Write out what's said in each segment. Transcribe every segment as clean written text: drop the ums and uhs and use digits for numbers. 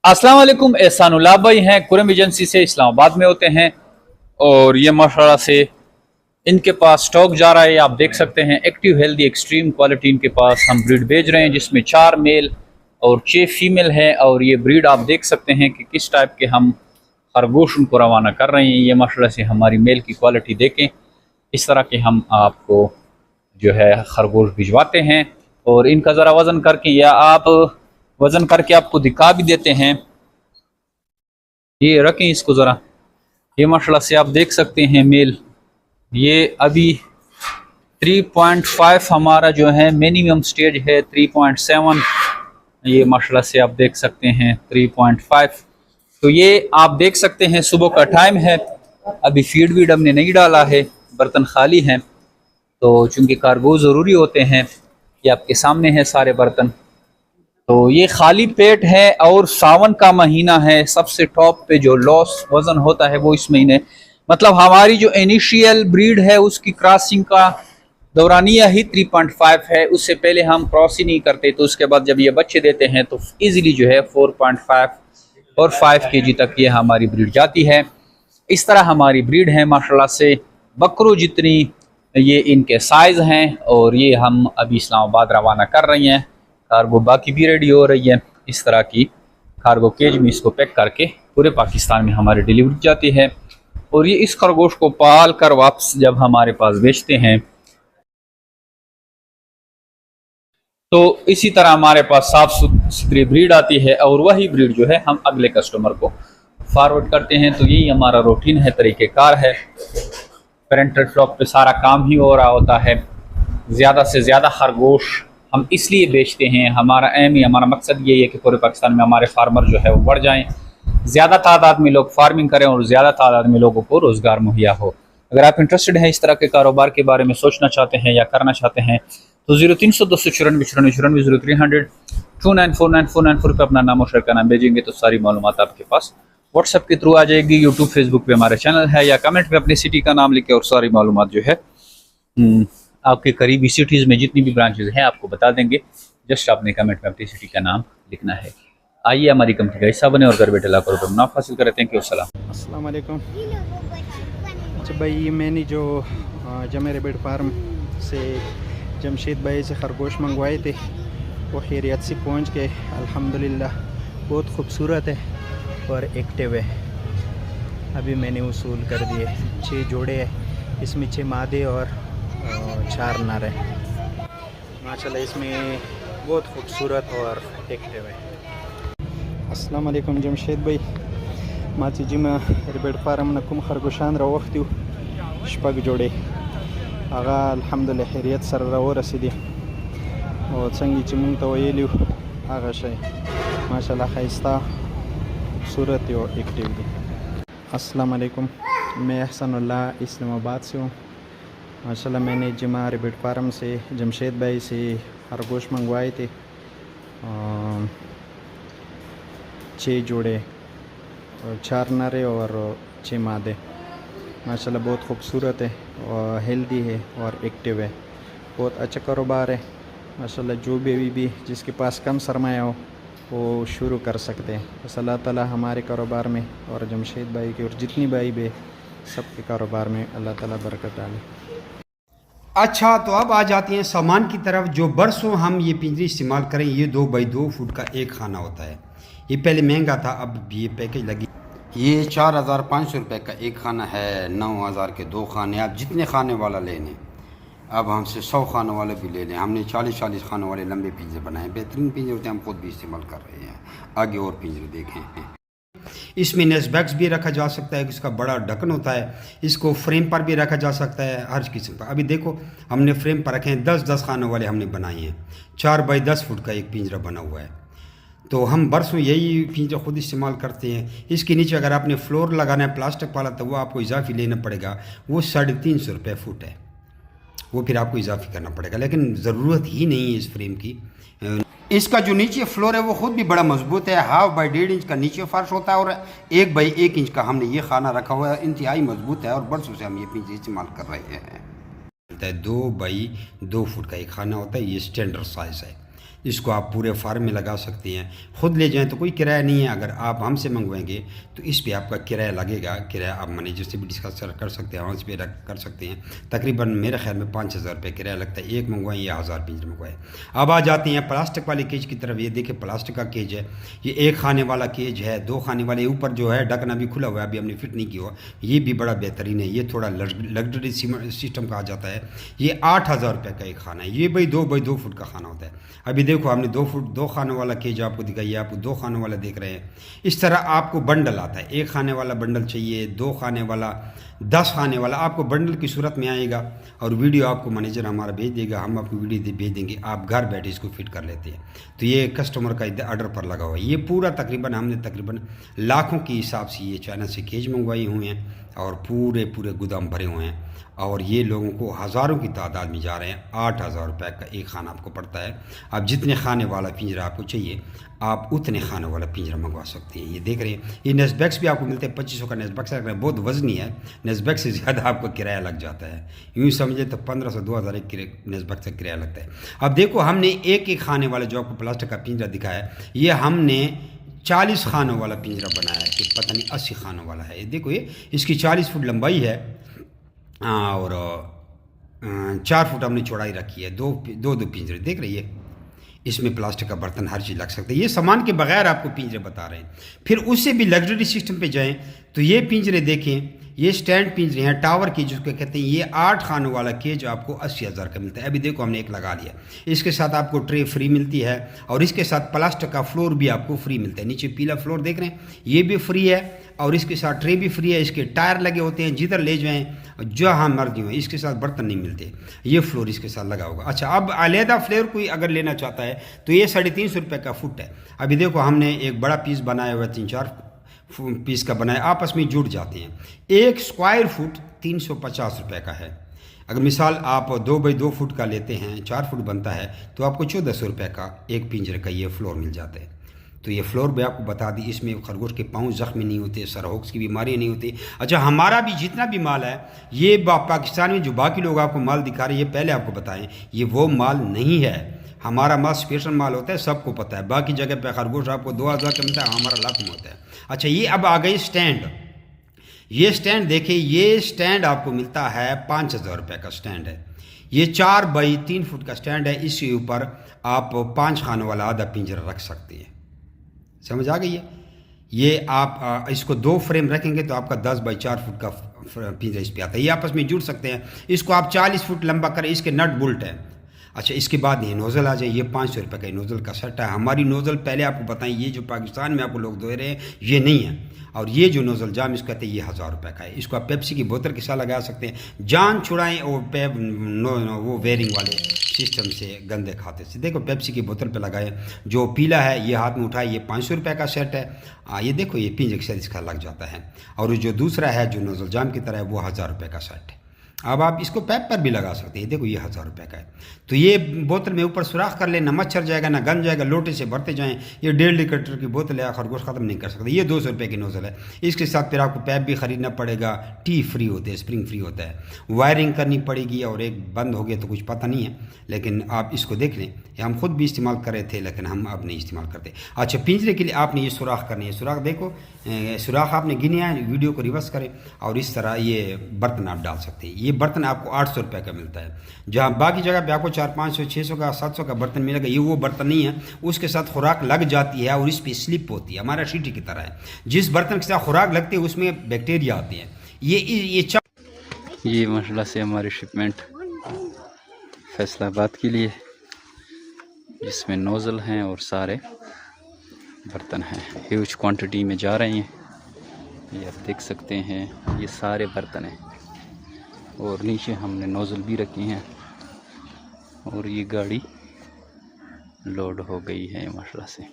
अस्सलाम वालेकुम। एहसानुल्लाह भाई हैं कुरम एजेंसी से, इस्लामाबाद में होते हैं और ये माशाल्लाह से इनके पास स्टॉक जा रहा है। आप देख सकते हैं एक्टिव हेल्दी एक्सट्रीम क्वालिटी इनके पास हम ब्रीड भेज रहे हैं, जिसमें 4 मेल और 6 फीमेल है। और ये ब्रीड आप देख सकते हैं कि किस टाइप के हम खरगोश उनको रवाना कर रहे हैं। ये माशाल्लाह से हमारी मेल की क्वालिटी देखें, इस तरह के हम आपको जो है खरगोश भिजवाते हैं। और इनका ज़रा वज़न करके या आप वज़न करके आपको दिखा भी देते हैं। ये रखें इसको ज़रा, ये माशाल्लाह से आप देख सकते हैं मेल। ये अभी 3.5 हमारा जो है मिनिमम स्टेज है, 3.7 ये माशाल्लाह से आप देख सकते हैं 3.5। तो ये आप देख सकते हैं सुबह का टाइम है, अभी फीड वीड हमने नहीं डाला है, बर्तन खाली हैं। तो चूँकि कार्गो ज़रूरी होते हैं, ये आपके सामने है सारे बर्तन। तो ये खाली पेट है और सावन का महीना है, सबसे टॉप पे जो लॉस वज़न होता है वो इस महीने, मतलब हमारी जो इनिशियल ब्रीड है उसकी क्रॉसिंग का दौरानिया ही 3.5 है। उससे पहले हम क्रॉस ही नहीं करते। तो उसके बाद जब ये बच्चे देते हैं तो इजीली जो है 4.5 और 5 kg तक ये हमारी ब्रीड जाती है। इस तरह हमारी ब्रीड है माशाल्लाह से, बकरों जितनी ये इनके साइज़ हैं। और ये हम अभी इस्लामाबाद रवाना कर रही हैं। कार्गो बाकी भी रेडी हो रही है। इस तरह की कार्गो केज में इसको पैक करके पूरे पाकिस्तान में हमारी डिलीवरी जाती है। और ये इस खरगोश को पाल कर वापस जब हमारे पास बेचते हैं तो इसी तरह हमारे पास साफ सुथरी ब्रीड आती है और वही ब्रीड जो है हम अगले कस्टमर को फॉरवर्ड करते हैं। तो यही हमारा रूटीन है, तरीक़ेकार है। पेरेंटल फ्लॉक पे सारा काम ही हो रहा होता है। ज़्यादा से ज़्यादा खरगोश हम इसलिए बेचते हैं, हमारा एम ही, हमारा मकसद ये है कि पूरे पाकिस्तान में हमारे फार्मर जो है वो बढ़ जाएं, ज़्यादा तादाद में लोग फार्मिंग करें और ज़्यादा तादाद में लोगों को रोज़गार मुहैया हो। अगर आप इंटरेस्टेड हैं, इस तरह के कारोबार के बारे में सोचना चाहते हैं या करना चाहते हैं, तो 0300 294 94 0300 2949 पर अपना नाम और शहर का नाम भेजेंगे तो सारी मालूमात आपके पास व्हाट्सएप के थ्रू आ जाएगी। यूट्यूब फेसबुक पे हमारे चैनल है, या कमेंट में अपनी सिटी का नाम लिखे और सारी मालूमात जो है आपके करीबी सिटीज़ में जितनी भी ब्रांचेज हैं आपको बता देंगे। जस्ट आपने कमेंट में अपनी सिटी का नाम लिखना है। आइए हमारी कंपनी का हिस्सा बने और घर बैठे लाखों रुपये मुनाफा हासिल करें। Thank you. अस्सलाम वालेकुम। अच्छा भाई, मैंने जो जमे रेबिट फार्म से जमशेद भाई से खरगोश मंगवाए थे वो खैरियत से पहुंच गए अल्हम्दुलिल्लाह। बहुत खूबसूरत है और एक्टिव है। अभी मैंने वसूल कर दिए। 6 जोड़े हैं, इसमें 6 मादे और 4 नर है। माशाल्लाह इसमें बहुत खूबसूरत और एक्टिव है। अस्सलाम वालेकुम जमशेद भाई, माची जिमा रेबिट फार्म नकुम खरगोशान रावख्ती शपग जोड़े आगा अल्हम्दुलिल्लाह खैरियत सर राव रसीदी और संगी चिमुंग तो वेलियो आगा शय माशाल्लाह खैस्ता खूबसूरत और एक्टिव दी। अस्सलाम वालेकुम, मैं एहसानुल्लाह इस्लामाबाद से हूँ। माशाल्लाह मैंने जिमा रेबिट फार्म से जमशेद भाई से खरगोश मंगवाए थे, 6 जोड़े और 4 नरे और 6 मादे। माशाल्लाह बहुत खूबसूरत है और हेल्दी है और एक्टिव है। बहुत अच्छा कारोबार है माशाल्लाह। जो भी जिसके पास कम सरमाया हो वो शुरू कर सकते हैं। बस अल्लाह ताला हमारे कारोबार में और जमशेद भाई के और जितनी भाई बे सब के कारोबार में अल्लाह ताला बरकत डाले। अच्छा, तो अब आ जाते हैं सामान की तरफ। जो बरसों हम ये पिंजरी इस्तेमाल करें, ये 2 बाई 2 फुट का एक खाना होता है। ये पहले महंगा था, अब ये पैकेज लगी। ये 4500 रुपये का एक खाना है, 9000 के 2 खाने। आप जितने खाने वाला लेने, अब हमसे 100 खाने वाले भी ले लें। हमने 40 खाने वाले लंबे पिंजरे बनाए, बेहतरीन पिंजरे होते हैं, हम खुद भी इस्तेमाल कर रहे हैं। आगे और पिंजरे देखें। इसमें नेस्बैक्स भी रखा जा सकता है, इसका बड़ा ढक्कन होता है। इसको फ्रेम पर भी रखा जा सकता है, हर किस्म का। अभी देखो हमने फ्रेम पर रखे हैं, 10-10 खाने वाले हमने बनाए हैं। 4 बाई 10 फुट का एक पिंजरा बना हुआ है। तो हम बरसों यही पिंजरा खुद इस्तेमाल करते हैं। इसके नीचे अगर आपने फ्लोर लगाना है प्लास्टिक वाला, तो वो आपको इजाफी लेना पड़ेगा। वो 350 रुपये फुट है, वो फिर आपको इजाफी करना पड़ेगा। लेकिन ज़रूरत ही नहीं है इस फ्रेम की। इसका जो नीचे फ्लोर है वो खुद भी बड़ा मजबूत है। 1/2 बाई 1.5 इंच का नीचे फर्श होता है और 1 बाई 1 इंच का हमने ये खाना रखा हुआ है। इंतहाई मजबूत है और बरसों से हम ये पिंजरे इस्तेमाल कर रहे हैं। 2 बाई 2 फुट का एक खाना होता है, ये स्टैंडर्ड साइज़ है। इसको आप पूरे फार्म में लगा सकते हैं। ख़ुद ले जाएं तो कोई किराया नहीं है, अगर आप हमसे मंगवाएंगे तो इस पे आपका किराया लगेगा। किराया आप मैनेजर से भी डिस्कस कर सकते हैं, आवाज़ पे कर सकते हैं। तकरीबन मेरे ख्याल में 5,000 रुपये किराया लगता है, एक मंगवाएं या 1000 पिंजरे मंगवाएं। अब आ जाते हैं प्लास्टिक वाले केज की तरफ। ये देखिए प्लास्टिक का केज है, ये 1 खाने वाला केज है, 2 खाने वाले, ऊपर जो है ढकना भी खुला हुआ है, अभी हमने फिट नहीं किया हुआ। ये भी बड़ा बेहतरीन है, ये थोड़ा लग्जरी सिस्टम कहा जाता है। ये 8,000 रुपये का एक खाना है। ये भाई 2 बाई 2 फुट का खाना होता है। अभी देखो हमने 2 फुट 2 खाने वाला केज आपको दिखाई, आपको 2 खाने वाला देख रहे हैं। इस तरह आपको बंडल आता है, 1 खाने वाला बंडल चाहिए, 2 खाने वाला, 10 खाने वाला, आपको बंडल की सूरत में आएगा और वीडियो आपको मैनेजर हमारा भेज देगा, हम आपको वीडियो भेज देंगे, आप घर बैठे इसको फिट कर लेते हैं। तो ये कस्टमर का ऑर्डर पर लगा हुआ है। ये पूरा हमने तकरीबन लाखों के हिसाब से ये चाइना से केज मंगवाए हुए हैं और पूरे गोदाम भरे हुए हैं और ये लोगों को हज़ारों की तादाद में जा रहे हैं। 8,000 रुपये का एक खाना आपको पड़ता है। अब जितने खाने वाला पिंजरा आपको चाहिए आप उतने खाने वाला पिंजरा मंगवा सकते हैं। ये देख रहे हैं, ये नेस्बैक्स भी आपको मिलते हैं। 2500 का नेस्बैक्स है, बहुत वजनी है, नेस्बैक्स से ज़्यादा आपको किराया लग जाता है। यूँ समझे तो 1500-2000 एक नेस्बैक्स का किराया लगता है। अब देखो हमने एक खाने वाला जो आपको प्लास्टिक का पिंजरा दिखाया, ये हमने 40 खानों वाला पिंजरा बनाया है, कि पता नहीं 80 खानों वाला है। ये देखो, ये इसकी 40 फुट लंबाई है और 4 फुट हमने चौड़ाई रखी है। दो पिंजरे देख रही है, इसमें प्लास्टिक का बर्तन हर चीज़ लग सकता है। ये सामान के बगैर आपको पिंजरे बता रहे हैं। फिर उससे भी लग्जरी सिस्टम पे जाएं तो ये पिंजरे देखें, ये स्टैंड पिंजरे हैं, टावर केज जिसको कहते हैं। ये 8 खानों वाला केज आपको 80,000 का मिलता है। अभी देखो हमने एक लगा लिया, इसके साथ आपको ट्रे फ्री मिलती है और इसके साथ प्लास्टिक का फ्लोर भी आपको फ्री मिलता है। नीचे पीला फ्लोर देख रहे हैं, ये भी फ्री है और इसके साथ ट्रे भी फ्री है। इसके टायर लगे होते हैं, जिधर ले जाएं जहाँ मर्जी हो। इसके साथ बर्तन नहीं मिलते, ये फ्लोर इसके साथ लगा होगा। अच्छा, अब अलहदा फ्लोर कोई अगर लेना चाहता है तो ये 350 रुपये का फुट है। अभी देखो हमने एक बड़ा पीस बनाया हुआ है, 3-4 पीस का बनाया, आपस में जुड़ जाते हैं। 1 स्क्वायर फुट 350 रुपये का है। अगर मिसाल आप 2 बाई 2 फुट का लेते हैं, 4 फुट बनता है, तो आपको 1400 रुपये का एक पिंजरे का ये फ्लोर मिल जाता है। तो ये फ्लोर भी आपको बता दी, इसमें खरगोश के पाँव ज़ख्मी नहीं होते, सरहोक्स की बीमारी नहीं होती। अच्छा, हमारा भी जितना भी माल है, ये पाकिस्तान में जो बाकी लोग आपको माल दिखा रहे हैं, ये पहले आपको बताएं, ये वो माल नहीं है। हमारा माल स्पेशल माल होता है, सबको पता है। बाकी जगह पे खरगोश आपको 2000 का मिलता है, हमारा लाख में होता है। अच्छा, ये अब आ गई स्टैंड। ये स्टैंड देखिए, ये स्टैंड आपको मिलता है 5000 रुपये का स्टैंड है। ये 4 बाई 3 फुट का स्टैंड है। इसके ऊपर आप 5 खानों वाला आधा पिंजरा रख सकते हैं। समझ आ गई है? ये आप इसको 2 फ्रेम रखेंगे तो आपका 10 बाई 4 फुट का पिंजरा इस पे आता है। ये आपस में जुड़ सकते हैं। इसको आप 40 फुट लंबा करें, इसके नट बोल्ट है। अच्छा, इसके बाद ये नोज़ल आ जाए, ये 500 रुपये का नोज़ल का सेट है। हमारी नोज़ल पहले आपको बताएं, ये जो पाकिस्तान में आपको लोग दे रहे हैं ये नहीं है। और ये जो नोज़ल जाम इसको कहते हैं, ये 1000 रुपये का है। इसको आप पेप्सी की बोतल के साथ लगा सकते हैं। जान छुड़ाएं और वो वेयरिंग वाले सिस्टम से गंदे खाते से। देखो पेप्सी की बोतल पे लगाए, जो पीला है ये हाथ में उठाए, ये 500 रुपये का सेट है। ये देखो ये पिंजरे के साथ इसका लग जाता है। और जो दूसरा है जो नोज़ल जाम की तरह है, वो 1000 रुपये का सेट है। अब आप इसको पैप पर भी लगा सकते हैं। देखो ये 1000 रुपये का है। तो ये बोतल में ऊपर सुराख कर ले, ना मच्छर जाएगा ना गंद जाएगा, लोटे से भरते जाएं। ये 1.5 लीटर की बोतल है, खरगोश ख़त्म नहीं कर सकते। ये 200 रुपये की नोज़ल है। इसके साथ फिर आपको पैप भी ख़रीदना पड़ेगा। टी फ्री होते हैं, स्प्रिंग फ्री होता है। वायरिंग करनी पड़ेगी और एक बंद हो गया तो कुछ पता नहीं है, लेकिन आप इसको देख लें। हम खुद भी इस्तेमाल कर रहे थे, लेकिन हम अब नहीं इस्तेमाल करते। अच्छा, पिंजरे के लिए आपने ये सुराख करनी है। सुराख देखो, सुराख आपने गिने हैं, वीडियो को रिवर्स करें और इस तरह ये बर्तन आप डाल सकते हैं। ये बर्तन आपको 800 रुपये का मिलता है। जहाँ बाकी जगह पे आपको 400, 500, 600 का, 700 का बर्तन मिलेगा, ये वो बर्तन नहीं है। उसके साथ खुराक लग जाती है और इस पर स्लिप होती है। हमारा शीटी की तरह है। जिस बर्तन के साथ खुराक लगती है उसमें बैक्टीरिया आते हैं। ये माशाल्लाह से हमारी शिपमेंट फैसलाबाद के लिए, जिसमें नोज़ल हैं और सारे बर्तन हैं, ह्यूज क्वांटिटी में जा रहे हैं। ये आप देख सकते हैं, ये सारे बर्तन हैं और नीचे हमने नोज़ल भी रखी हैं और ये गाड़ी लोड हो गई है माशाल्लाह से।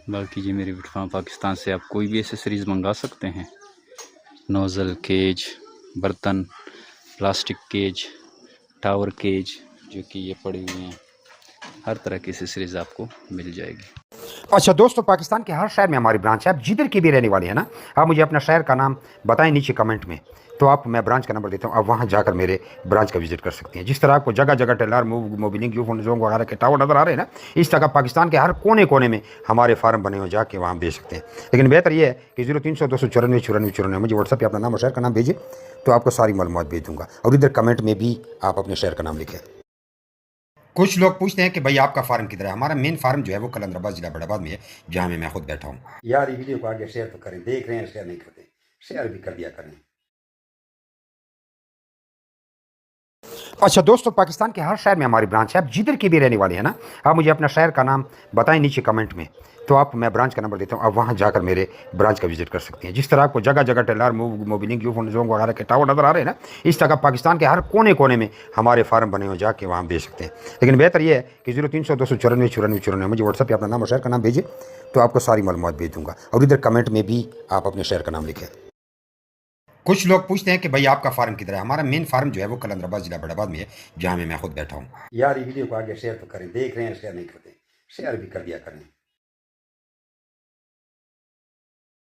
बाकी जी मेरी विटफार्म पाकिस्तान से आप कोई भी एसेसरीज़ मंगा सकते हैं। नोज़ल, केज, बर्तन, प्लास्टिक केज, टावर केज जो कि ये पड़ी हुई हैं, हर तरह की एसेसरीज़ आपको मिल जाएगी। अच्छा दोस्तों, पाकिस्तान के हर शहर में हमारी ब्रांच है। आप जिधर की भी रहने वाले हैं ना, आप मुझे अपना शहर का नाम बताएं नीचे कमेंट में, तो आप मैं ब्रांच का नंबर देता हूँ, आप वहाँ जाकर मेरे ब्रांच का विजिट कर सकते हैं। जिस तरह आपको जगह जगह टेलर मोबिलिंग यूफोन जोंग वगैरह के टावर नजर आ रहे हैं ना, इस तरह पाकिस्तान के हर कोने कोने में हमारे फार्म बने हुए, जाके वहाँ बेच सकते हैं। लेकिन बेहतर ये है कि 0300 294 94 94 मुझे व्हाट्सएप पर अपना नाम और शहर का नाम भेजिए, तो आपको सारी मालूमात भेज दूँगा। और इधर कमेंट में भी आप अपने शहर का नाम लिखें। कुछ लोग पूछते हैं कि भाई आपका फार्म किधर है। हमारा मेन फार्म जो है वो कलंदराबाद जिला बड़ाबाद में है, जहाँ मैं खुद बैठा हूँ। यार ये वीडियो को आगे शेयर तो करें, देख रहे हैं शेयर नहीं करते, शेयर भी कर दिया करें। अच्छा दोस्तों, पाकिस्तान के हर शहर में हमारी ब्रांच है। आप जिधर के भी रहने वाले हैं ना, आप मुझे अपना शहर का नाम बताएं नीचे कमेंट में, तो आप मैं ब्रांच का नंबर देता हूँ, आप वहाँ जाकर मेरे ब्रांच का विजिट कर सकते हैं। जिस तरह आपको जगह जगह टेलर मोबिलिंग यूफोन जोंग वगैरह के टावर नजर आ रहे हैं ना, इस तरह पाकिस्तान के हर कोने कोने में हमारे फार्म बने हुए, जाके वहाँ बेच सकते हैं। लेकिन बेहतर ये है कि 0300 294 94 94 मुझे व्हाट्सएप पर अपना नाम और शहर का नाम भेजिए, तो आपको सारी मालूमात भेज दूँगा। और इधर कमेंट में भी आप अपने शहर का नाम लिखें। कुछ लोग पूछते हैं कि भाई आपका फार्म किधर है। हमारा मेन फार्म जो है वो कलंदराबाद जिला बड़ाबाद में है, जहाँ मैं खुद बैठा हूँ। यार ये वीडियो को आगे शेयर तो करें, देख रहे हैं शेयर नहीं करते, शेयर भी कर दिया करें।